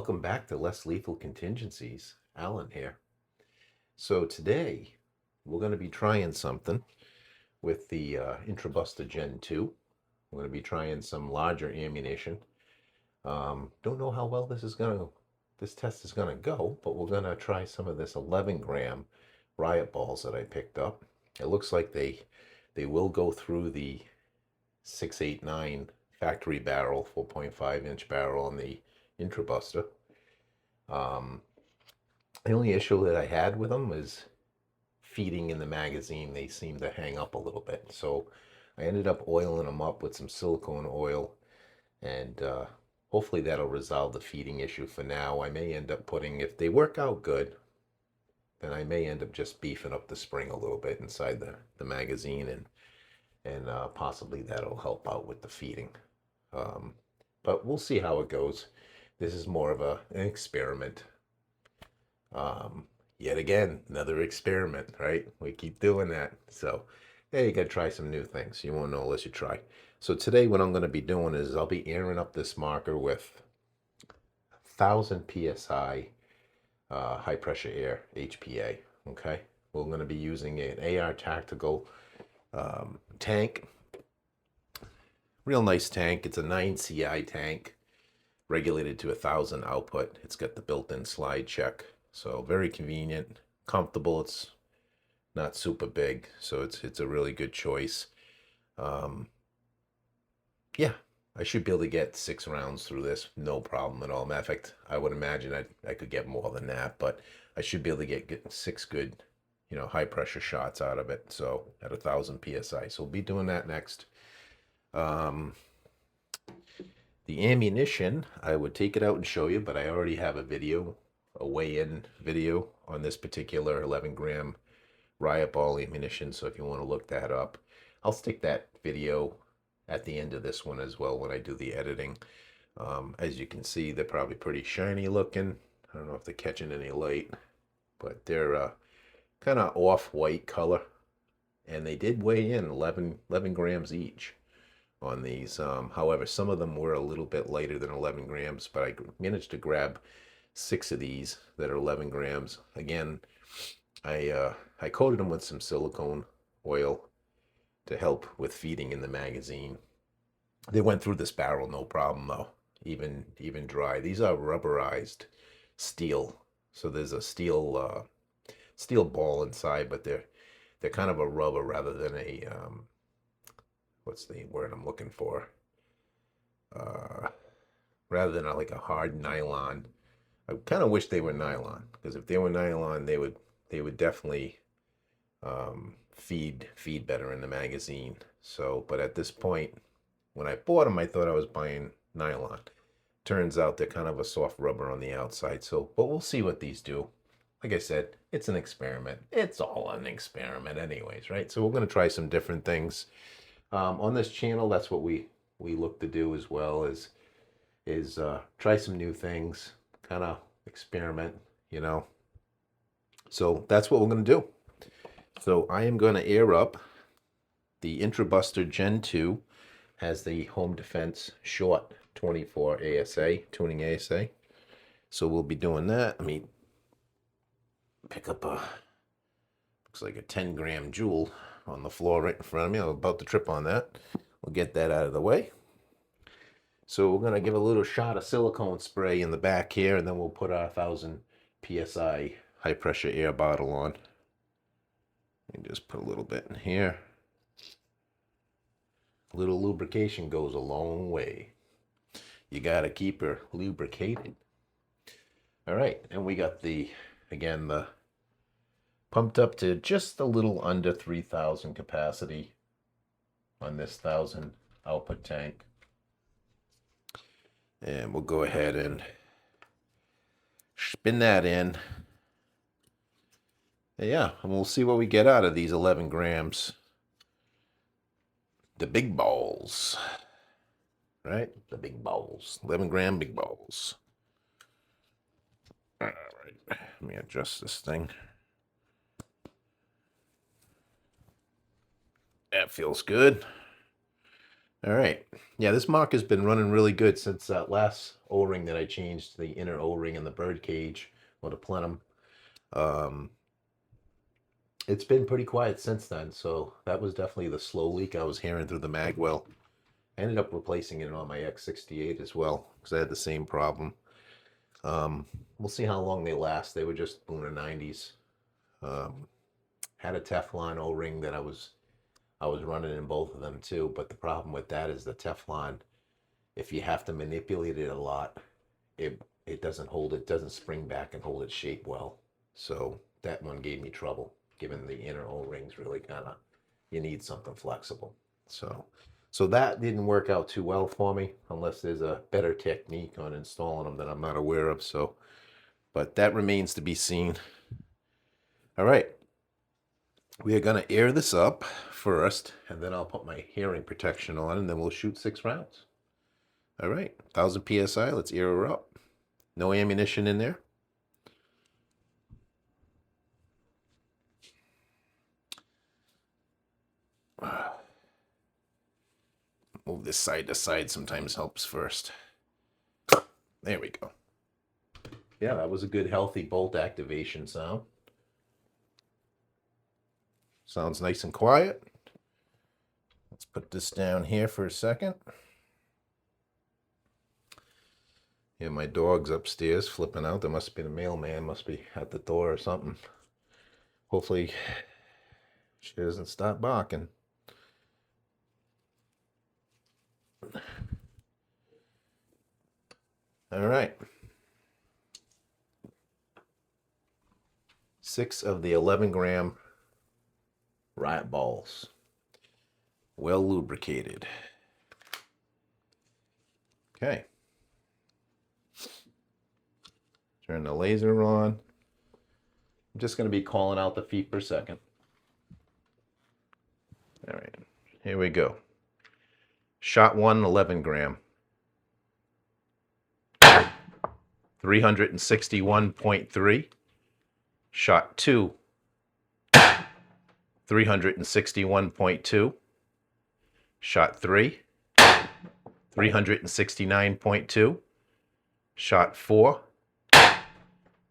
Welcome back to Less Lethal Contingencies. Alan here. So today we're going to be trying something with the IntruBuster Gen 2. We're going to be trying some larger ammunition. Don't know how well this test is going to go, but we're going to try some of this 11-gram Riot balls that I picked up. It looks like they will go through the 689 factory barrel, 4.5-inch barrel on the IntruBuster. The only issue that I had with them is feeding in the magazine. They seem to hang up a little bit. So I ended up oiling them up with some silicone oil, and hopefully that'll resolve the feeding issue for now. I may end up putting, if they work out good, then I may end up just beefing up the spring a little bit inside the magazine, and possibly that'll help out with the feeding. But we'll see how it goes. This is more of an experiment. Yet again, another experiment, right? We keep doing that. So, hey, you gotta try some new things. You won't know unless you try. So today what I'm gonna be doing is I'll be airing up this marker with 1000 psi high pressure air HPA. Okay, we're gonna be using an AR tactical tank. Real nice tank. It's a 9CI tank, regulated to 1000 output. It's got the built-in slide check. So very convenient, comfortable. It's not super big, so it's a really good choice. Yeah, I should be able to get 6 rounds through this, no problem at all. Matter of fact, I would imagine I could get more than that, but I should be able to get 6 good, high pressure shots out of it. So at 1000 psi. So we'll be doing that next. The ammunition, I would take it out and show you, but I already have a weigh-in video on this particular 11-gram Riot ball ammunition, so if you want to look that up, I'll stick that video at the end of this one as well when I do the editing. As you can see, they're probably pretty shiny looking. I don't know if they're catching any light, but they're kind of off-white color, and they did weigh in 11 grams each on these. However, some of them were a little bit lighter than 11 grams, but I managed to grab 6 of these that are 11 grams. Again, I coated them with some silicone oil to help with feeding in the magazine. They went through this barrel no problem though, even dry. These are rubberized steel, so there's a steel ball inside, but they're kind of a rubber rather than a what's the word I'm looking for? Rather than like a hard nylon. I kind of wish they were nylon, because if they were nylon, they would definitely feed better in the magazine. So, but at this point, when I bought them, I thought I was buying nylon. Turns out they're kind of a soft rubber on the outside. So, but we'll see what these do. Like I said, it's an experiment. It's all an experiment anyways, right? So we're going to try some different things. On this channel, that's what we look to do as well, is try some new things, kind of experiment, So that's what we're going to do. So I am going to air up the IntruBuster Gen 2. Has the Home Defense Short 24 ASA, tuning ASA. So we'll be doing that. Let me pick up looks like a 10-gram jewel on the floor right in front of me. I'm about to trip on that. We'll get that out of the way. So we're going to give a little shot of silicone spray in the back here, and then we'll put our 1000 psi high pressure air bottle on. And just put a little bit in here. A little lubrication goes a long way. You got to keep her lubricated. All right, and we got the pumped up to just a little under 3000 capacity on this 1000 output tank. And we'll go ahead and spin that in. Yeah, and we'll see what we get out of these 11 grams. The big balls, right? The big balls, 11-gram big balls. All right, let me adjust this thing. That feels good. All right. Yeah, this marker's been running really good since that last O-ring that I changed, the inner O-ring in the bird cage, or the plenum. It's been pretty quiet since then, so that was definitely the slow leak I was hearing through the magwell. I ended up replacing it on my X68 as well, because I had the same problem. We'll see how long they last. They were just Lunar 90s. Had a Teflon O-ring that I was running in both of them too, but the problem with that is the Teflon, if you have to manipulate it a lot, it doesn't hold, it doesn't spring back and hold its shape well. So that one gave me trouble, given the inner O-rings really kind of, you need something flexible. So that didn't work out too well for me, unless there's a better technique on installing them that I'm not aware of. So, but that remains to be seen. All right. We are going to air this up first, and then I'll put my hearing protection on, and then we'll shoot 6 rounds. All right, 1000 psi, let's air her up. No ammunition in there. Move this side to side sometimes helps first. There we go. Yeah, that was a good healthy bolt activation sound. Sounds nice and quiet. Let's put this down here for a second. Yeah, my dog's upstairs flipping out. There must be the mailman, must be at the door or something. Hopefully she doesn't stop barking. All right. 6 of the 11-gram Riot balls. Well lubricated. Okay. Turn the laser on. I'm just going to be calling out the feet per second. All right. Here we go. Shot 1, 11-gram. 361.3. Shot 2, 361.2. Shot 3, 369.2. Shot 4,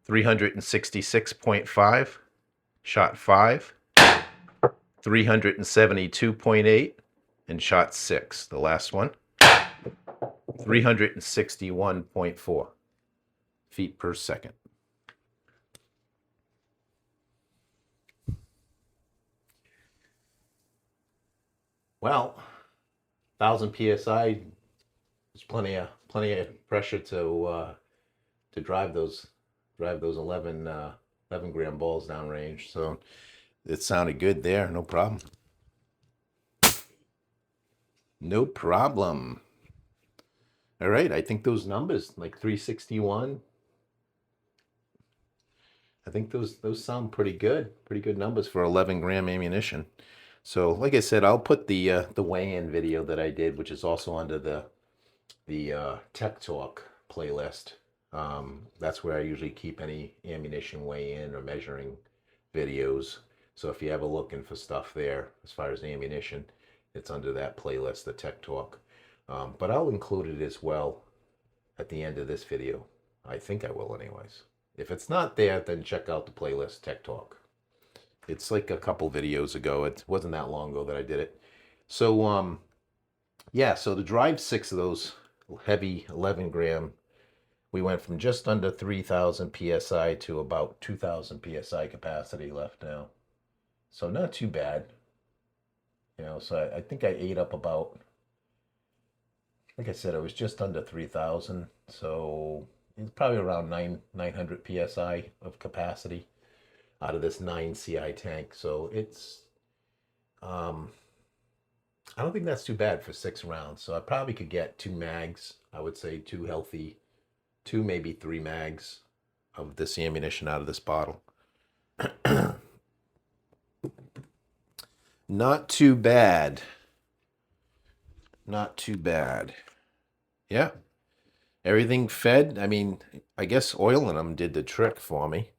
366.5. Shot 5, 372.8. And shot 6, the last one, 361.4 feet per second. Well, 1000 psi is plenty of pressure to drive those 11-gram balls downrange. So it sounded good there, no problem. No problem. All right, I think those numbers, like 361, I think those sound pretty good. Pretty good numbers for 11-gram ammunition. So, like I said, I'll put the weigh-in video that I did, which is also under the Tech Talk playlist. That's where I usually keep any ammunition weigh-in or measuring videos. So if you're ever looking for stuff there as far as ammunition, it's under that playlist, the Tech Talk. But I'll include it as well at the end of this video. I think I will anyways. If it's not there, then check out the playlist, Tech Talk. It's like a couple videos ago. It wasn't that long ago that I did it. So, yeah, so to drive 6 of those heavy 11-gram, we went from just under 3,000 psi to about 2,000 psi capacity left now. So not too bad. You know, so I think I ate up about, like I said, it was just under 3,000. So it's probably around 900 psi of capacity out of this 9 CI tank. So it's, I don't think that's too bad for 6 rounds. So I probably could get 2 mags. I would say 2 healthy, 2 maybe 3 mags of this ammunition out of this bottle. Not too bad. Not too bad. Yeah. Everything fed. I mean, I guess oiling them did the trick for me.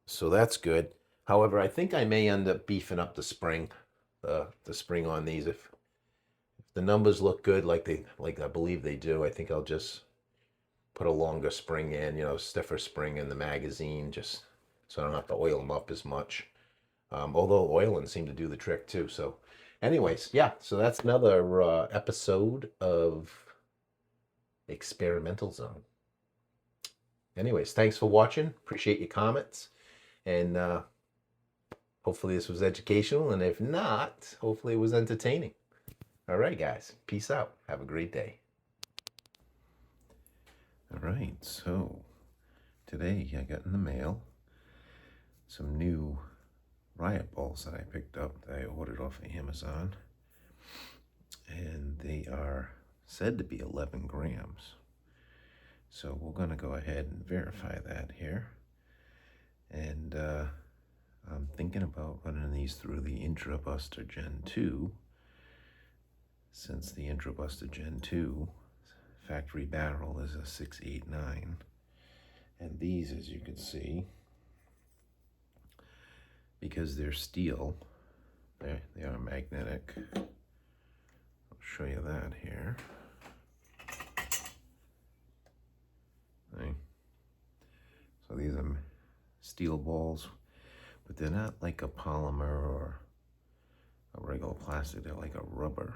So that's good. However, I think I may end up beefing up the spring. The spring on these. If the numbers look good, like I believe they do. I think I'll just put a longer spring in, stiffer spring in the magazine, just so I don't have to oil them up as much. Although oiling seemed to do the trick too. So, anyways, yeah. So that's another episode of Experimental Zone. Anyways, thanks for watching. Appreciate your comments, and hopefully this was educational. And if not, hopefully it was entertaining. All right, guys. Peace out. Have a great day. All right. So today I got in the mail some new Riot balls that I picked up that I ordered off of Amazon, and they are said to be 11 grams. So we're going to go ahead and verify that here. And I'm thinking about running these through the IntruBuster Gen 2, since the IntruBuster Gen 2 factory barrel is a 689. And these, as you can see, because they're steel, they are magnetic. I'll show you that here. Okay. So these are steel balls, but they're not like a polymer or a regular plastic. They're like a rubber.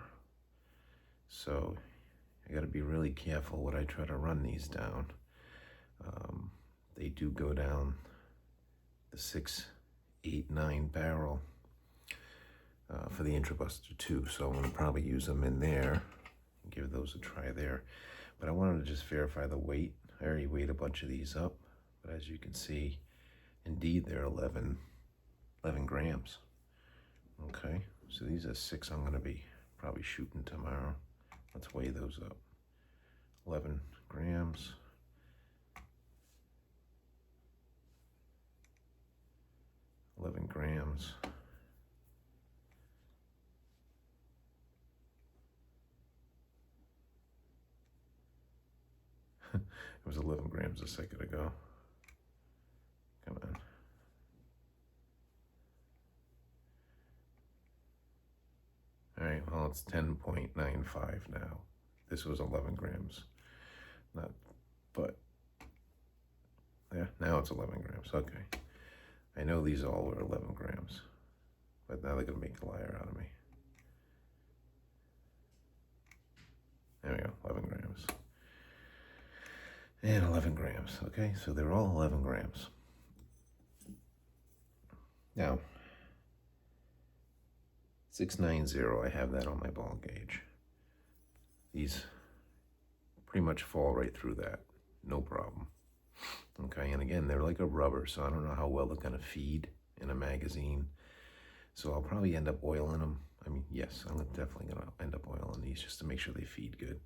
So I got to be really careful when I try to run these down. They do go down the 689 barrel for the IntruBuster 2, so I'm going to probably use them in there and give those a try there. But I wanted to just verify the weight. I already weighed a bunch of these up, but as you can see, indeed they're 11 grams. Okay, so these are 6 I'm going to be probably shooting tomorrow. Let's weigh those up. 11 grams. It was 11 grams a second ago. Come on. All right, well, it's 10.95 now. This was 11 grams. But yeah, now it's 11 grams. Okay. I know these all were 11 grams, but now they're going to make a liar out of me. There we go, 11 grams. And 11 grams, okay? So they're all 11 grams. Now, 690, I have that on my ball gauge. These pretty much fall right through that, no problem. Okay, and again, they're like a rubber, so I don't know how well they're gonna feed in a magazine. So I'll probably end up oiling them. I mean, yes, I'm definitely gonna end up oiling these just to make sure they feed good.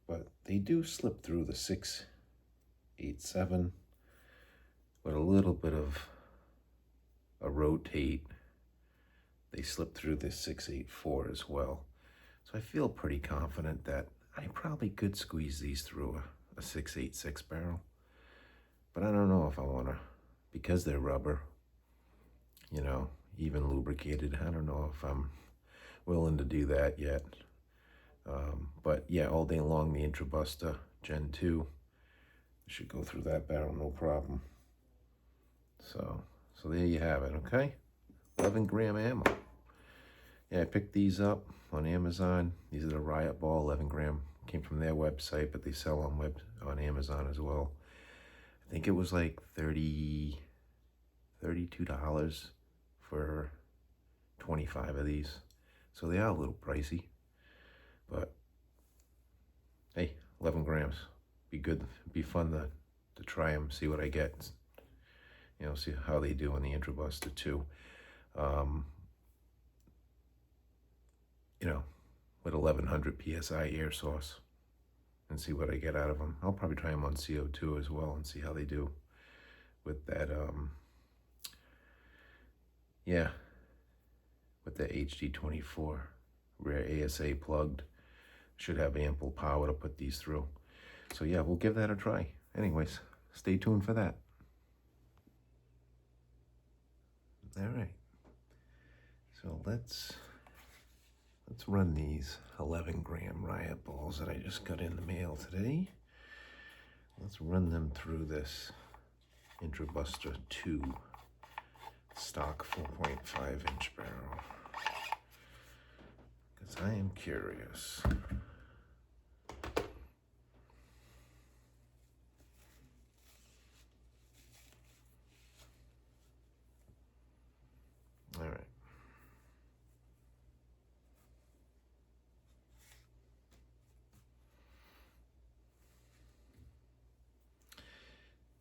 But they do slip through the 687 with a little bit of a rotate. They slip through the 684 as well. So I feel pretty confident that I probably could squeeze these through a 686 barrel. But I don't know if I want to, because they're rubber, even lubricated. I don't know if I'm willing to do that yet. But yeah, all day long, the IntruBuster Gen 2 should go through that barrel, no problem. So there you have it, okay? 11 gram ammo. Yeah, I picked these up on Amazon. These are the Riot Ball, 11 gram. Came from their website, but they sell on Amazon as well. I think it was like $32 for 25 of these. So they are a little pricey, but hey, 11 grams. Be good, be fun to try them, see what I get. See how they do on the IntruBuster 2. With 1100 psi air source, and see what I get out of them. I'll probably try them on CO2 as well and see how they do with that, with the HD24 rear ASA plugged. Should have ample power to put these through. So yeah, we'll give that a try. Anyways, stay tuned for that. All right. So let's Let's run these 11-gram Riot balls that I just got in the mail today. Let's run them through this IntruBuster 2 stock 4.5-inch barrel, because I am curious. All right.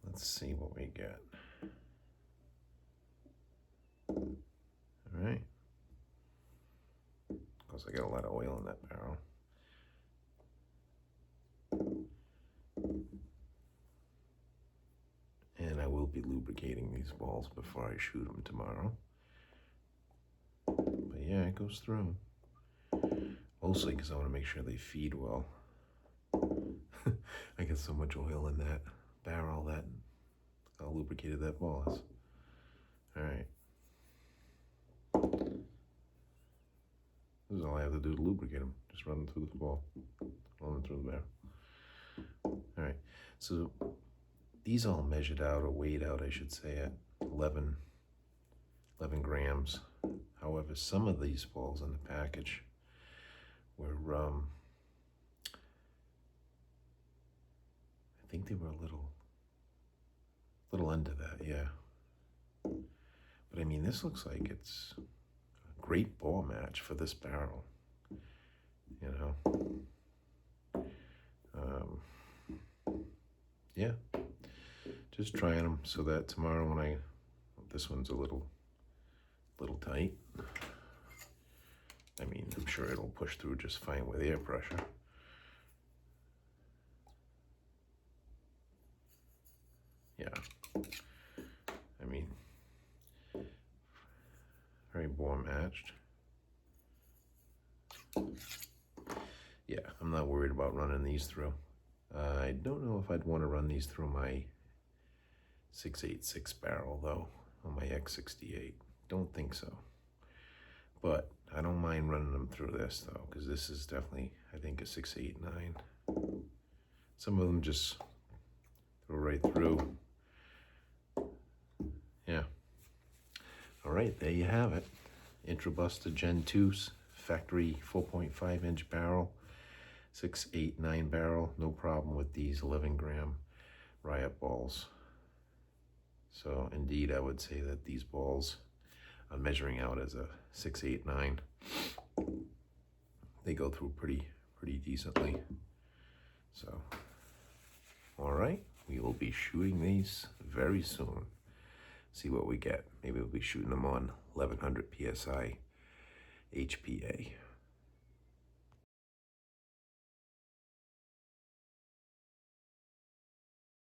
Let's see what we get. All right. Because I got a lot of oil in that barrel. And I will be lubricating these balls before I shoot them tomorrow. But yeah, it goes through. Mostly because I want to make sure they feed well. I get so much oil in that barrel that how lubricated that ball is. All right. This is all I have to do to lubricate them. Just run them through the ball. Run them through the barrel. All right. So these all measured out, or weighed out, I should say, at 11 grams. However, some of these balls in the package were, I think they were a little under that, yeah. But I mean, this looks like it's a great ball match for this barrel, you know. Yeah, just trying them so that tomorrow when this one's a little tight. I mean, I'm sure it'll push through just fine with air pressure. Yeah, I mean, very bore matched. Yeah, I'm not worried about running these through. I don't know if I'd want to run these through my 686 barrel though, on my X68. Don't think so. But I don't mind running them through this though, because this is definitely, I think, a 689. Some of them just go right through. Yeah. All right, there you have it. IntruBuster Gen 2's factory 4.5-inch barrel, 689 barrel. No problem with these 11-gram Riot balls. So indeed, I would say that these balls, I'm measuring out as a 689. They go through pretty decently. So, all right, we will be shooting these very soon. See what we get. Maybe we'll be shooting them on 1100 psi HPA.